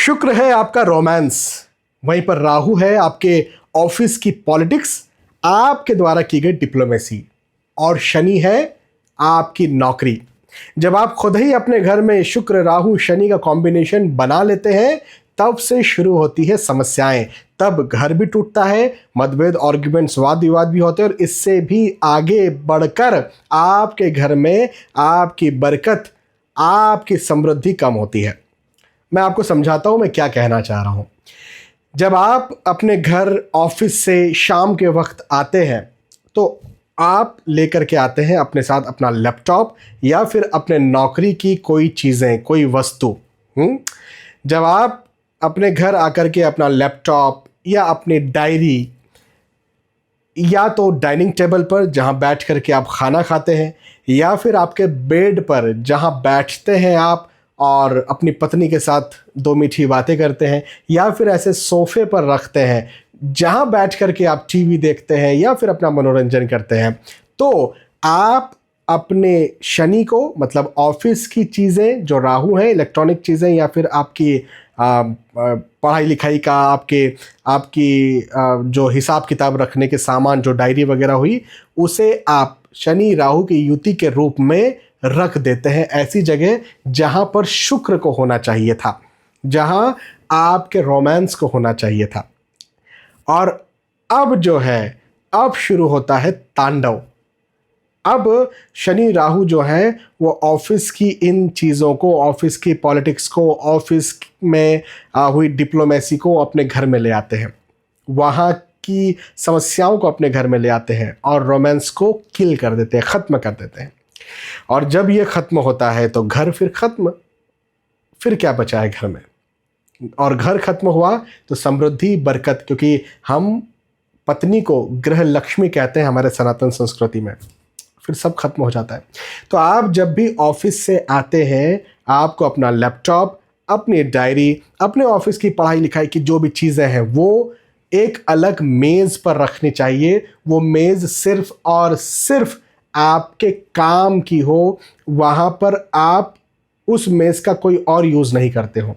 शुक्र है आपका रोमांस, वहीं पर राहु है आपके ऑफिस की पॉलिटिक्स, आपके द्वारा की गई डिप्लोमेसी, और शनि है आपकी नौकरी। जब आप खुद ही अपने घर में शुक्र राहु शनि का कॉम्बिनेशन बना लेते हैं तब से शुरू होती है समस्याएं। तब घर भी टूटता है, मतभेद आर्ग्यूमेंट्स वाद विवाद भी होते हैं, और इससे भी आगे बढ़कर आपके घर में आपकी बरकत, आपकी समृद्धि कम होती है। मैं आपको समझाता हूं मैं क्या कहना चाह रहा हूं। जब आप अपने घर ऑफिस से शाम के वक्त आते हैं तो आप लेकर के आते हैं अपने साथ अपना लैपटॉप या फिर अपने नौकरी की कोई चीज़ें, कोई वस्तु। जब आप अपने घर आकर के अपना लैपटॉप या अपनी डायरी या तो डाइनिंग टेबल पर जहां बैठ कर के आप खाना खाते हैं, या फिर आपके बेड पर जहां बैठते हैं आप और अपनी पत्नी के साथ दो मीठी बातें करते हैं, या फिर ऐसे सोफे पर रखते हैं जहां बैठ कर के आप टीवी देखते हैं या फिर अपना मनोरंजन करते हैं, तो आप अपने शनि को, मतलब ऑफिस की चीज़ें जो राहु हैं, इलेक्ट्रॉनिक चीज़ें या फिर आपकी पढ़ाई लिखाई का, आपकी जो हिसाब किताब रखने के सामान, जो डायरी वगैरह हुई, उसे आप शनि राहु की युति के रूप में रख देते हैं ऐसी जगह जहां पर शुक्र को होना चाहिए था, जहां आपके रोमांस को होना चाहिए था। और अब जो है, अब शुरू होता है तांडव। अब शनि राहु जो है वो ऑफिस की इन चीज़ों को, ऑफिस की पॉलिटिक्स को, ऑफिस में हुई डिप्लोमेसी को अपने घर में ले आते हैं, वहाँ की समस्याओं को अपने घर में ले आते हैं और रोमांस को किल कर देते हैं, ख़त्म कर देते हैं। और जब ये ख़त्म होता है तो घर फिर ख़त्म, फिर क्या बचा है घर में? और घर खत्म हुआ तो समृद्धि, बरकत, क्योंकि हम पत्नी को गृह लक्ष्मी कहते हैं हमारे सनातन संस्कृति में, फिर सब खत्म हो जाता है। तो आप जब भी ऑफिस से आते हैं, आपको अपना लैपटॉप, अपनी डायरी, अपने ऑफिस की पढ़ाई लिखाई की जो भी चीज़ें हैं वो एक अलग मेज़ पर रखनी चाहिए। वो मेज़ सिर्फ और सिर्फ आपके काम की हो, वहाँ पर आप उस मेज़ का कोई और यूज़ नहीं करते हो।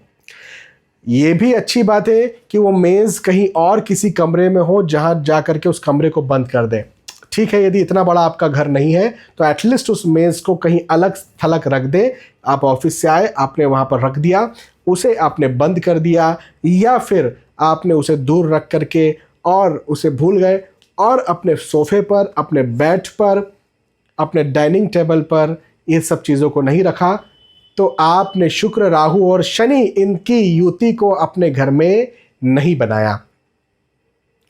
ये भी अच्छी बात है कि वो मेज़ कहीं और किसी कमरे में हो जहाँ जा कर के उस कमरे को बंद कर दें। ठीक है, यदि इतना बड़ा आपका घर नहीं है तो एटलीस्ट उस मेज़ को कहीं अलग थलग रख दें। आप ऑफिस से आए, आपने वहाँ पर रख दिया, उसे आपने बंद कर दिया, या फिर आपने उसे दूर रख करके और उसे भूल गए, और अपने सोफे पर, अपने बेड पर, अपने डाइनिंग टेबल पर ये सब चीज़ों को नहीं रखा, तो आपने शुक्र राहु और शनि इनकी युति को अपने घर में नहीं बनाया।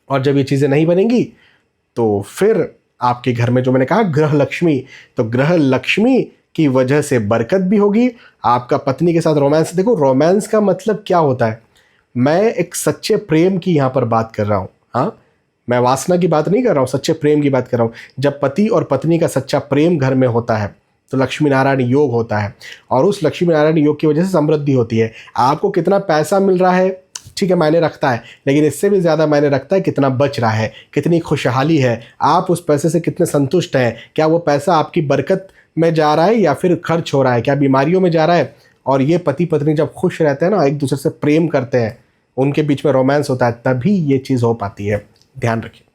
और जब ये चीज़ें नहीं बनेंगी तो फिर आपके घर में, जो मैंने कहा गृह लक्ष्मी, तो गृह लक्ष्मी की वजह से बरकत भी होगी। आपका पत्नी के साथ रोमांस, देखो रोमांस का मतलब क्या होता है, मैं एक सच्चे प्रेम की यहाँ पर बात कर रहा हूँ। हाँ, मैं वासना की बात नहीं कर रहा हूँ, सच्चे प्रेम की बात कर रहा हूँ। जब पति और पत्नी का सच्चा प्रेम घर में होता है तो लक्ष्मी नारायण योग होता है, और उस लक्ष्मी नारायण योग की वजह से समृद्धि होती है। आपको कितना पैसा मिल रहा है, ठीक है, मायने रखता है, लेकिन इससे भी ज़्यादा मायने रखता है कितना बच रहा है, कितनी खुशहाली है, आप उस पैसे से कितने संतुष्ट हैं। क्या वो पैसा आपकी बरकत में जा रहा है या फिर खर्च हो रहा है, क्या बीमारियों में जा रहा है? और ये पति पत्नी जब खुश रहते हैं ना, एक दूसरे से प्रेम करते हैं, उनके बीच में रोमांस होता है, तभी ये चीज़ हो पाती है। ध्यान रखिए।